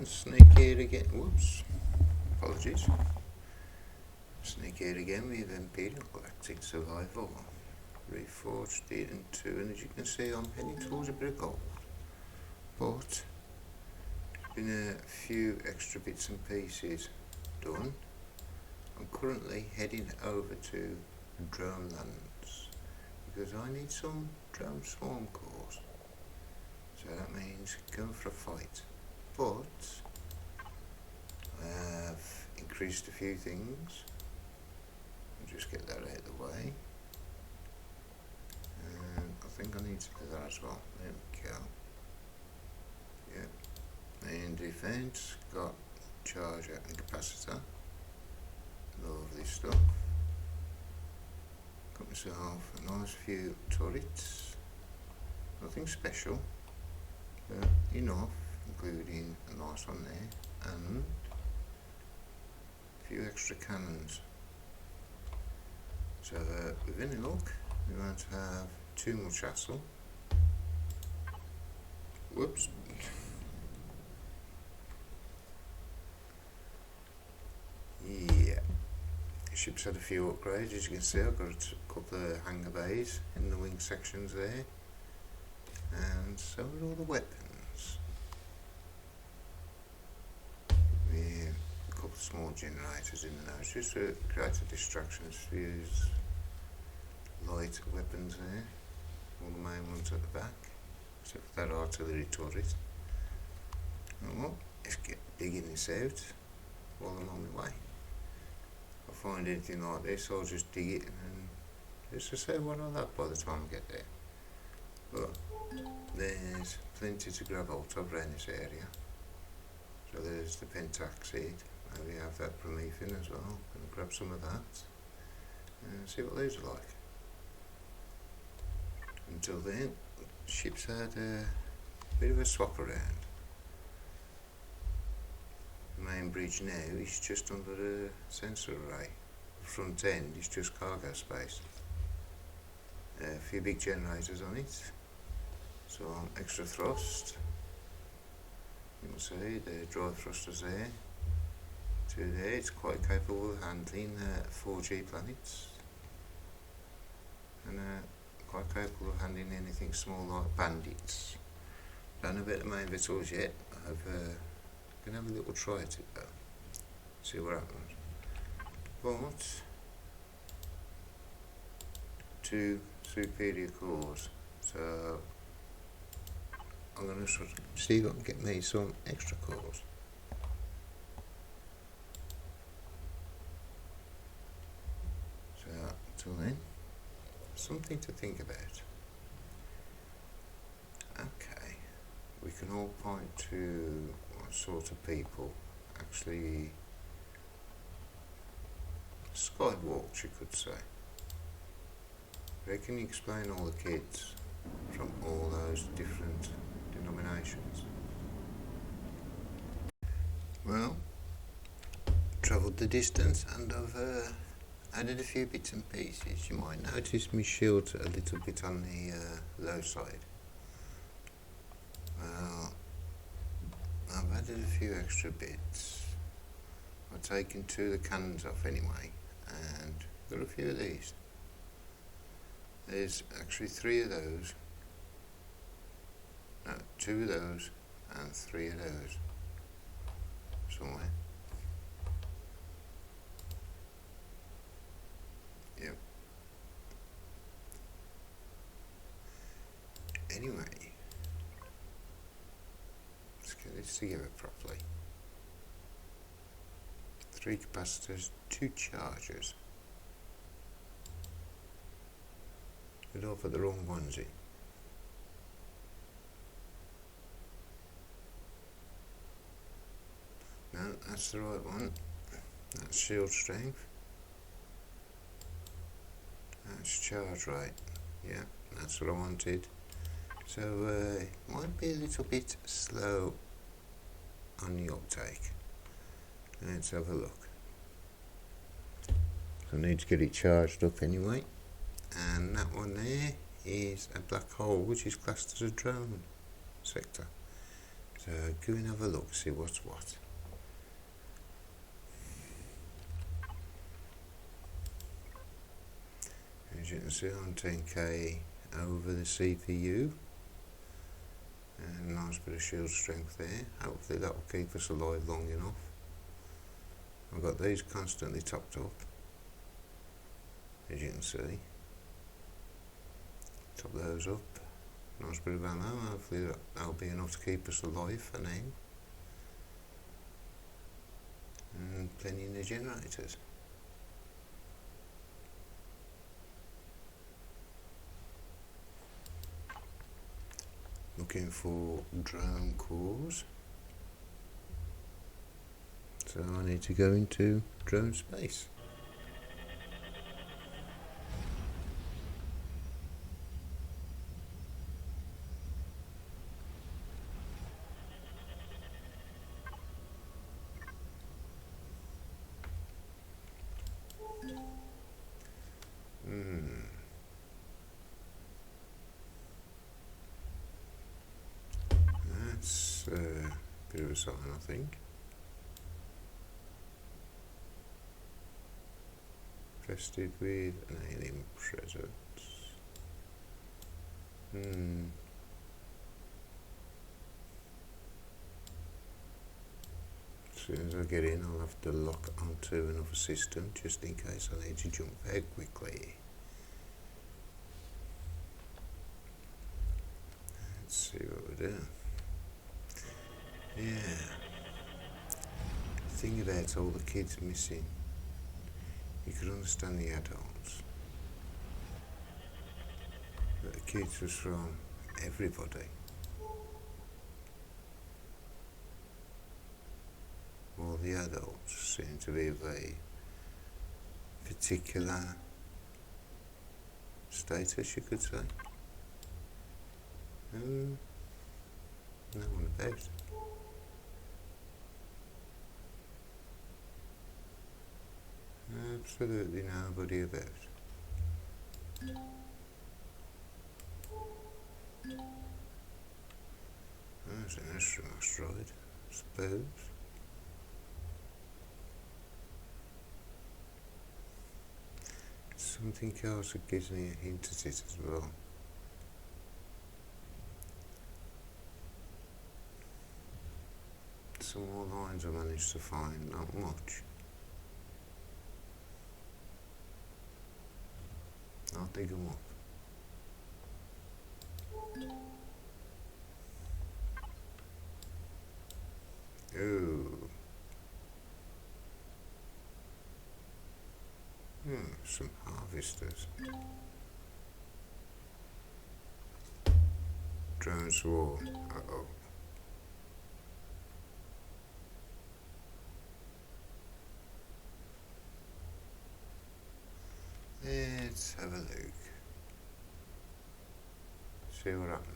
Snake here again. Whoops. Apologies. Snake here again with Empyrion Galactic Survival. Reforged Season 2, and as you can see I'm heading towards a bit of gold. But been a few extra bits and pieces done. I'm currently heading over to drone lands because I need some drone swarm cores. So that means going for a fight. But I have increased a few things. I'll just get that out of the way. And I think I need to do that as well. There we go. Yep. In defense, got charger and capacitor. Lovely stuff. Got myself a nice few turrets. Nothing special, but enough, including a nice one there, and a few extra cannons. So with any luck, we won't have too much hassle. Whoops. Yeah. The ship's had a few upgrades, as you can see. I've got a couple of hangar bays in the wing sections there. And so are all the weapons. With a couple of small generators in there, just to create a distraction. To use light weapons there. All the main ones at the back, except for that artillery turret. And well, let's get digging this out while I'm on my way. If I find anything like this, I'll just dig it and just to say what I'll have by the time I get there. But there's plenty to grab hold of around this area. So there's the pentax seed, maybe have that Promethean as well. Gonna grab some of that and see what those are like. Until then, the ship's had a bit of a swap around. The main bridge now is just under a sensor array. The front end is just cargo space. A few big generators on it. Some extra thrust. You can see the drive thrusters there. Two there. It's quite capable of handling 4G planets. And quite capable of handling anything small like bandits. Don't know about the main vessels yet. I've gonna have a little try at it though. See what happens. But two superior cores. So I'm gonna sort of see if I can get me some extra cores. So until then, something to think about. Okay, we can all point to what sort of people actually skywalked, you could say. Where can you explain all the kids from all those different denominations? Well, travelled the distance and I've added a few bits and pieces. You might notice my shield's a little bit on the low side. Well, I've added a few extra bits. I've taken two of the cannons off anyway, and got a few of these. There's actually three of those. No, two of those and three of those somewhere. Yep. Anyway, let's get this together properly. 3 capacitors, 2 chargers. Did I put the wrong ones in? No, that's the right one. That's shield strength. That's charge rate. Yeah, that's what I wanted. So it might be a little bit slow on the uptake. Let's have a look. So I need to get it charged up anyway. And that one there is a black hole, which is classed as a drone sector. So go and have a look, see what's what. As you can see, I'm 10k over the CPU, and a nice bit of shield strength there. Hopefully that will keep us alive long enough. I've got these constantly topped up, as you can see. Top those up. Nice bit of ammo. Hopefully that'll be enough to keep us alive for now. And plenty in the generators. Looking for drone cores. So I need to go into drone space. That's a bit of a sign, I think. Infested with an alien presence. As soon as I get in, I'll have to lock onto another system just in case I need to jump out quickly. Let's see what we do. Yeah. The thing about all the kids missing, you could understand the adults, but the kids was from everybody. All the adults seem to be of a particular status, you could say. No one about. Absolutely nobody about. There's an asteroid, I suppose. Something else that gives me a hint at it as well. Some more lines I managed to find, not much. I'll dig them up. Ooh. Some harvesters. Drone swarm. Uh-oh. Let's have a look. See what happens.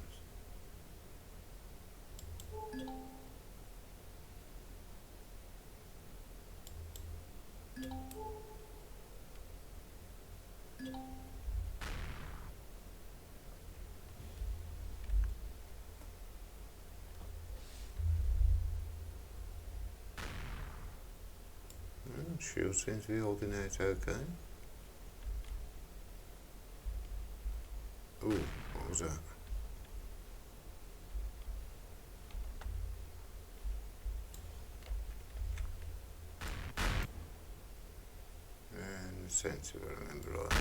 Shield seems to be holding out okay. Ooh, what was that? And the sensor, if I remember right.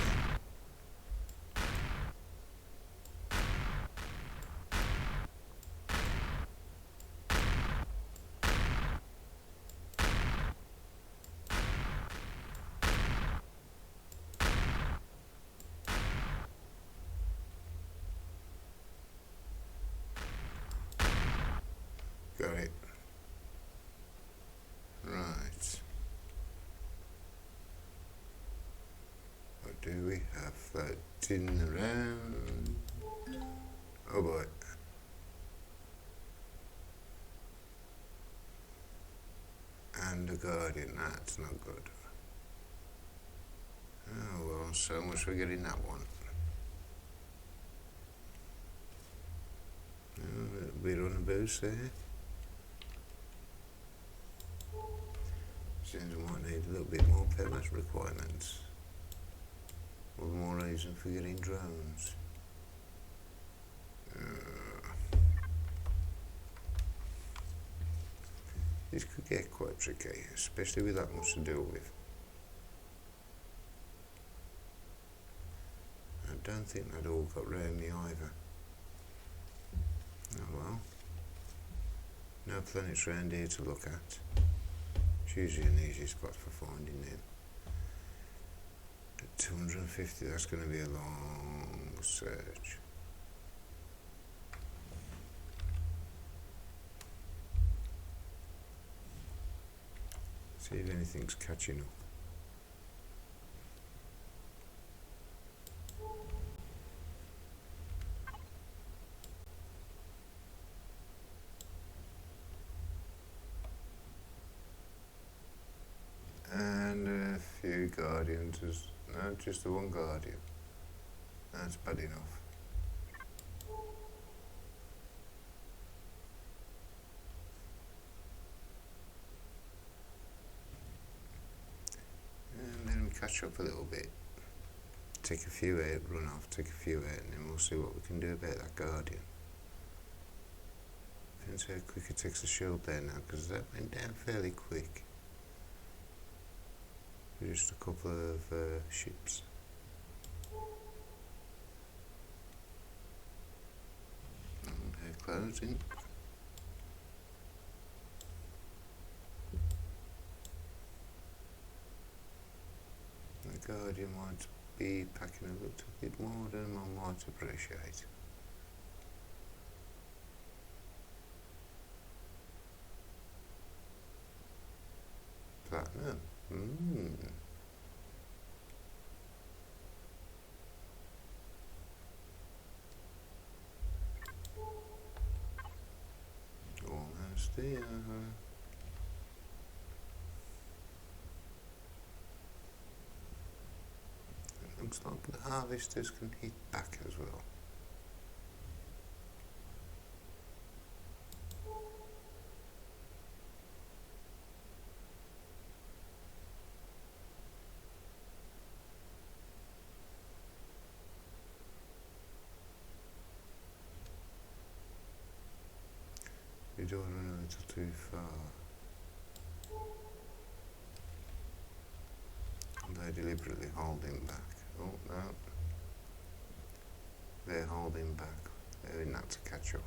Got it. Right. What do we have? That tin around. Oh boy. And the guardian, that's not good. Oh well, so much for getting that one. Oh, a little bit on a boost there. Seems we might need a little bit more permit requirements. All the more reason for getting drones. This could get quite tricky, especially with that much to deal with. I don't think they'd all got round me either. Oh well. No planets round here to look at. It's usually an easy spot for finding them. At 250, that's going to be a long search. See if anything's catching up. And a few guardians, no, just the one guardian. That's bad enough. And then we catch up a little bit. Take a few out, run off, take a few out, and then we'll see what we can do about that guardian. Depends how quick it takes the shield down now, because that went down fairly quick. Just a couple of ships. And they're closing. The Guardian might be packing a little bit more than I might appreciate. Platinum. Almost there. It looks like the harvesters can hit back as well. You're doing a little too far. They're deliberately holding back. Oh no. They're holding back. They're in that to catch up.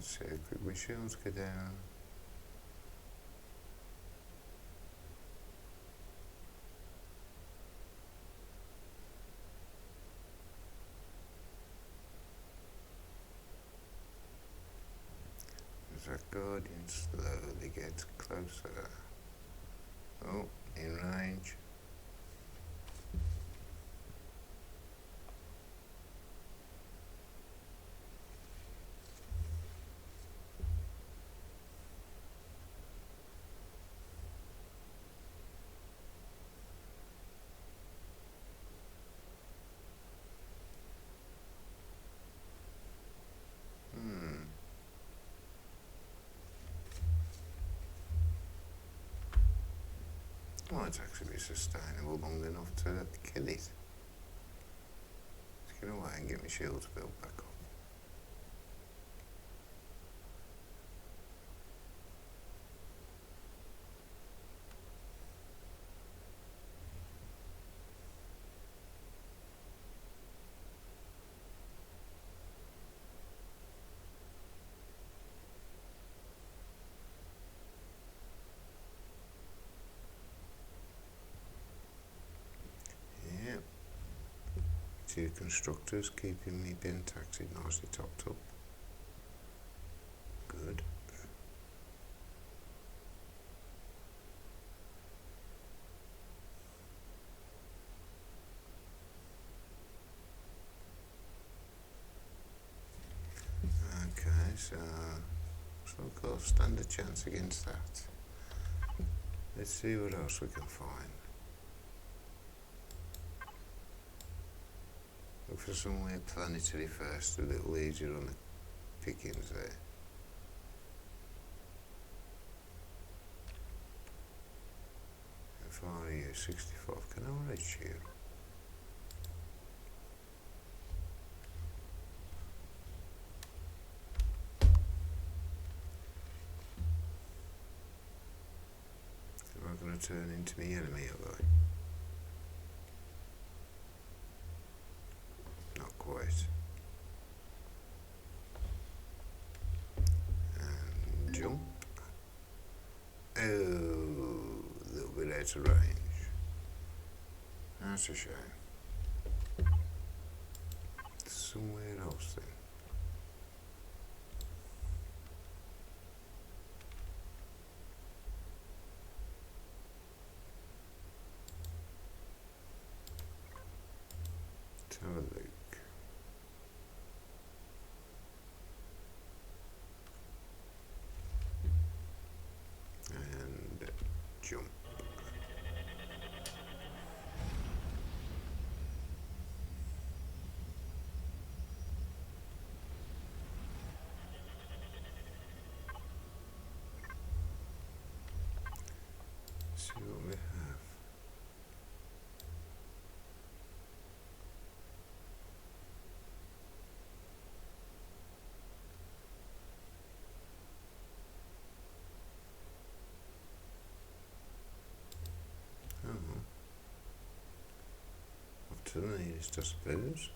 So quick my shields go down. As our Guardian slowly gets closer. Oh, in range. Might actually be sustainable long enough to kill it. Let's get away and get my shields built back up. Two constructors keeping me bin taxied nicely topped up. Good. Okay, so I've got a standard chance against that. Let's see what else we can find. Look for somewhere planetary first, a little easier on the pickings there. How far are you? 65. Can I reach you? Am I going to turn into my enemy, have I? Not quite. And jump. Oh, a little bit out of range. That's a shame. Somewhere else then. Let's have a look. And jump. See what we have. Oh, up to the nearest, I suppose.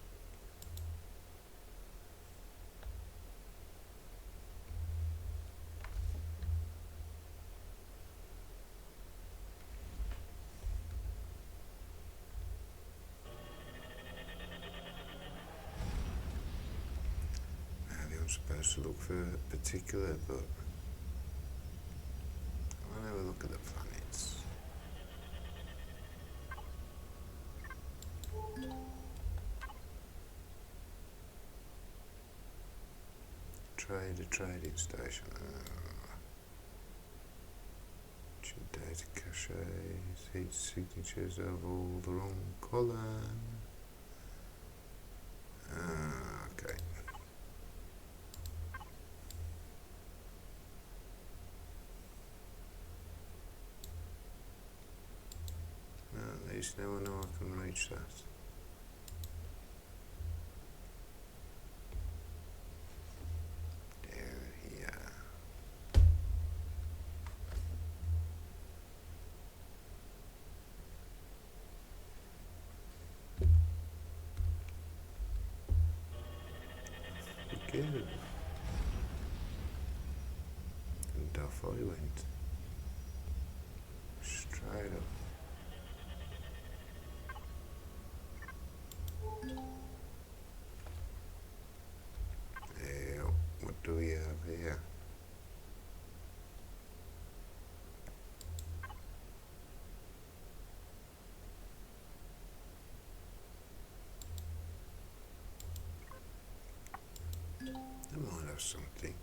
Supposed to look for a particular, but I'll have a look at the planets. Trade a trading station. Data caches, heat signatures of all the wrong colour. Okay. At least now I know I can reach that. Down here. We go. And off I went. Straight up. What do we have here? I might have something.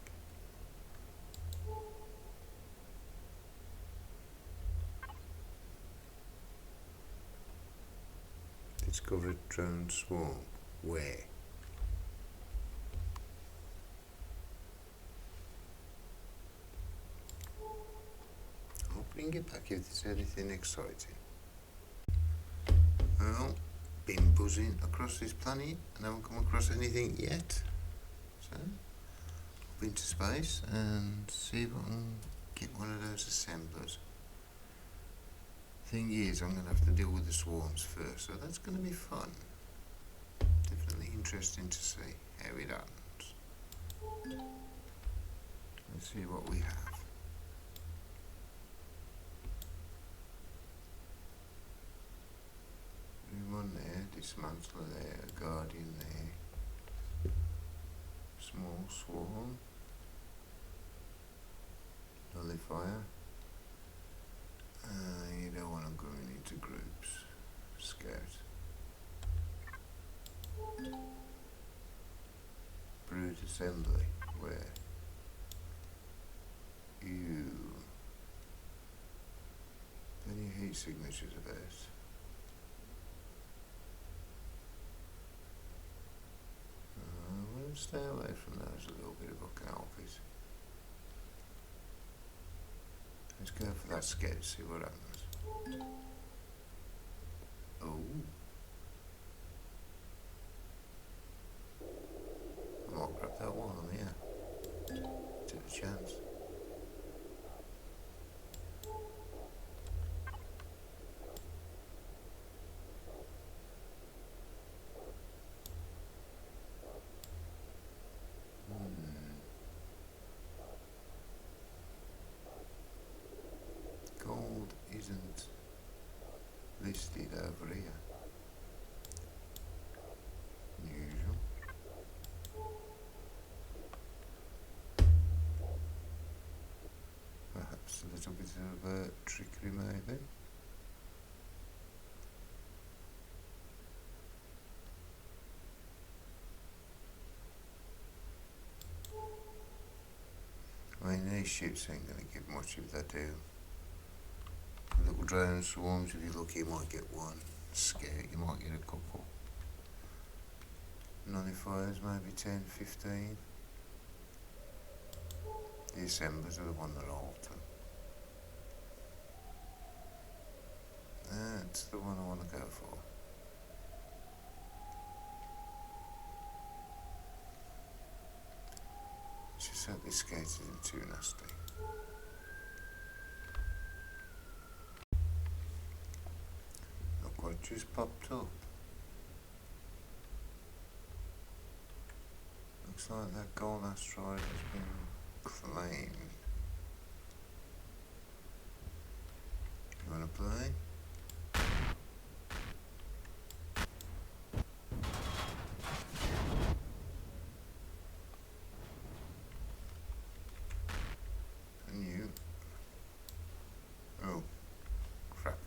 Discovered drone swarm. Where? I'll bring it back if there's anything exciting. Well, been buzzing across this planet and haven't come across anything yet. So, up into space and see if I can get one of those assemblers. Thing is, I'm going to have to deal with the swarms first, so that's going to be fun. Definitely interesting to see how it happens. Let's see what we have. One there, dismantler there, guardian there, small swarm, nullifier. You don't want them going into groups. Scout. Brood assembly. Where? You. signatures about. We'll stay away from those a little bit if I can help it. Let's go for that sketch, see what happens. Oh. I might grab that one on here. Take a chance. Gold isn't listed over here. Unusual. Perhaps a little bit of trickery maybe. I mean, these ships ain't going to give much if they do. Little drone swarms, if you're lucky you might get one. Scare, you might get a couple. Nullifiers, maybe 10, 15. The assemblers are the one that alter. That's the one I want to go for. Just hope this gate isn't too nasty. Look what just popped up. Looks like that gold asteroid has been claimed. You wanna play? And you? Oh, crap.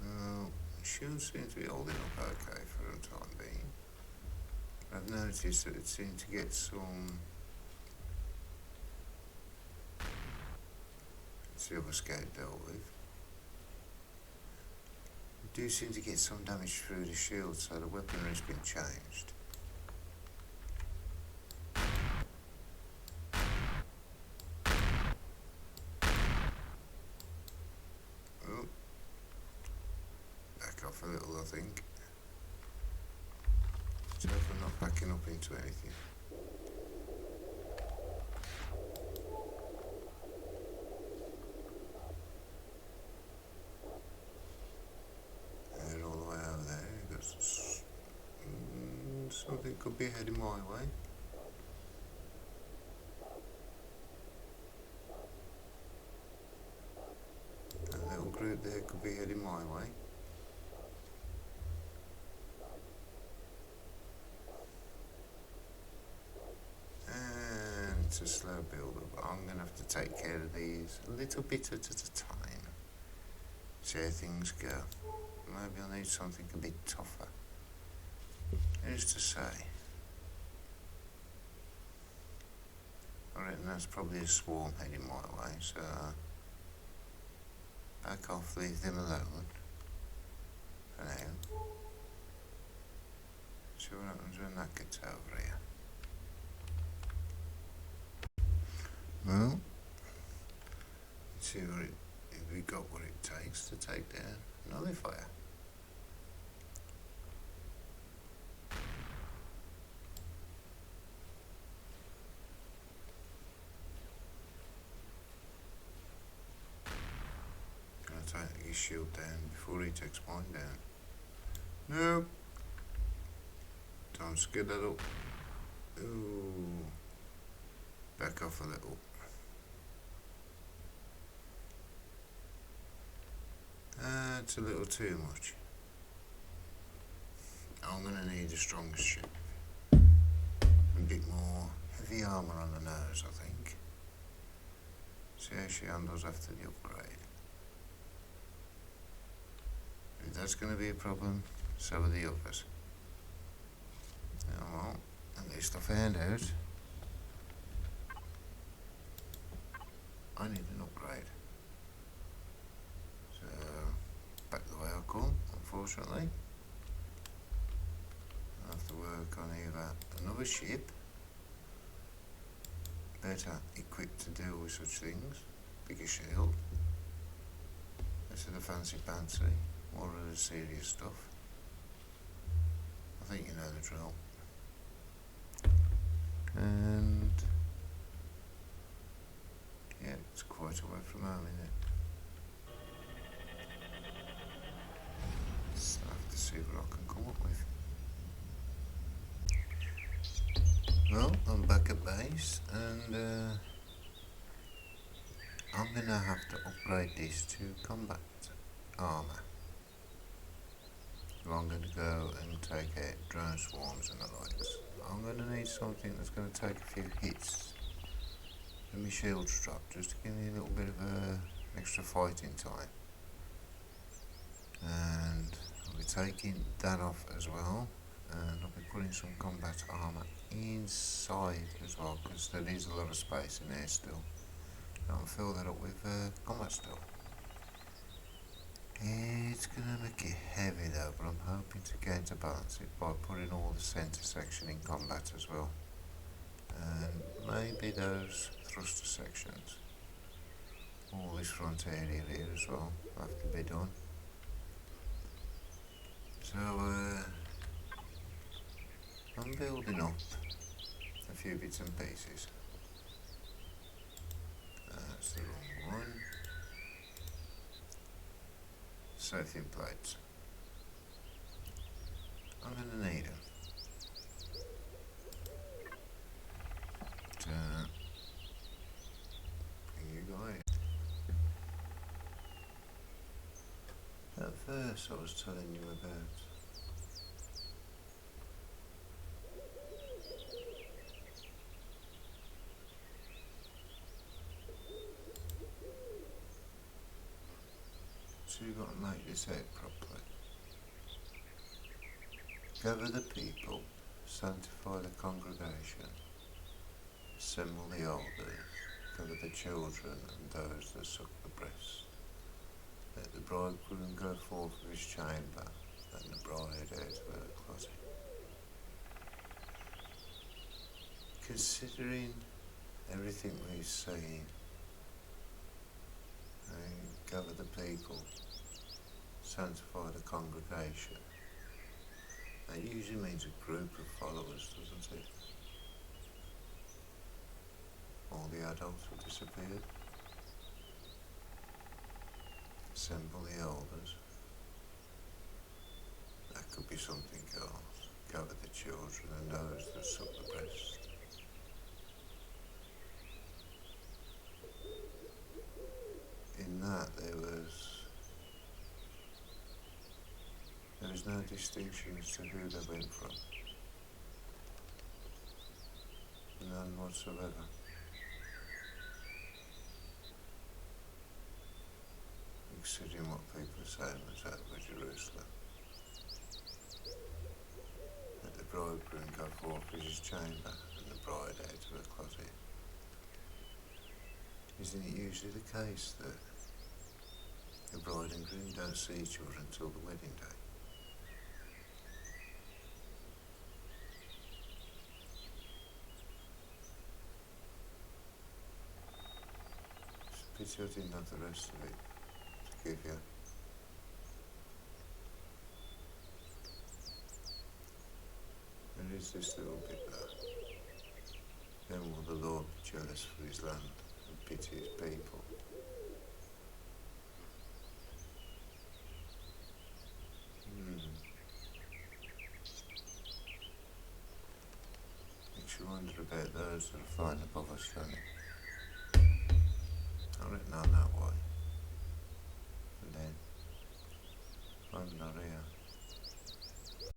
Well, it should seem to be holding up okay for the time being. I've noticed that it seemed to get some silver scope dealt with. We do seem to get some damage through the shield, so the weaponry's been changed. Oh, back off a little, I think. So if I'm not backing up into anything. And all the way over there, got something could be heading my way. A little group there could be heading my way. It's a slow build up. I'm going to have to take care of these a little bit at a time. See how things go. Maybe I need something a bit tougher. Who's to say? I reckon that's probably a swarm heading my way, so back off, leave them alone for now. See what happens when that gets over here. Well, let's see what if we got what it takes to take down Nullifier. Gonna take his shield down before he takes mine down. No. Don't skid that up. Ooh. Back off a little. That's a little too much. I'm going to need a stronger ship. A bit more heavy armour on the nose, I think. See how she handles after the upgrade. If that's going to be a problem, so are the others. Oh, well, at least I found out. I need an upgrade. So unfortunately. I have to work on either another ship, better equipped to deal with such things, bigger shield, less of the fancy pantsy, more of the serious stuff. I think you know the drill. And yeah, it's quite away from home, isn't it? So I have to see what I can come up with. Well, I'm back at base, and I'm gonna have to upgrade this to combat armour. If I'm gonna go and take out drone swarms and the likes, I'm gonna need something that's gonna take a few hits and my shields drop, just to give me a little bit of extra fighting time. And I'll be taking that off as well, and I'll be putting some combat armour inside as well, because there is a lot of space in there still. I'll fill that up with combat stuff. It's gonna make it heavy though, but I'm hoping to counterbalance it by putting all the centre section in combat as well, and maybe those thruster sections. All this front area here as well have to be done. So I'm building up a few bits and pieces. That's the wrong one. Safety plates. I'm going to need them. You guys. That verse I was telling you about. So you've got to make this out properly. Gather the people, sanctify the congregation, assemble the elders, gather the children and those that suck the breast. Let the bridegroom go forth of his chamber, and the bride out of her closet. Considering everything we've seen, and gather the people, sanctify the congregation. That usually means a group of followers, doesn't it? All the adults have disappeared. Assemble the elders. That could be something else. Gather the children and those that suck the breast. In that there was no distinction as to who they went from. None whatsoever. Considering what people say was over Jerusalem. Let the bridegroom go forth from his chamber and the bride out of her closet. Isn't it usually the case that the bride and groom don't see each other until the wedding day? It's a pity I didn't have the rest of it to give you. There is this little bit there. Then will the Lord be jealous for his land and pity his people. Makes you wonder about those that are flying above us, don't it? I reckon I know why. And then, I'm not here.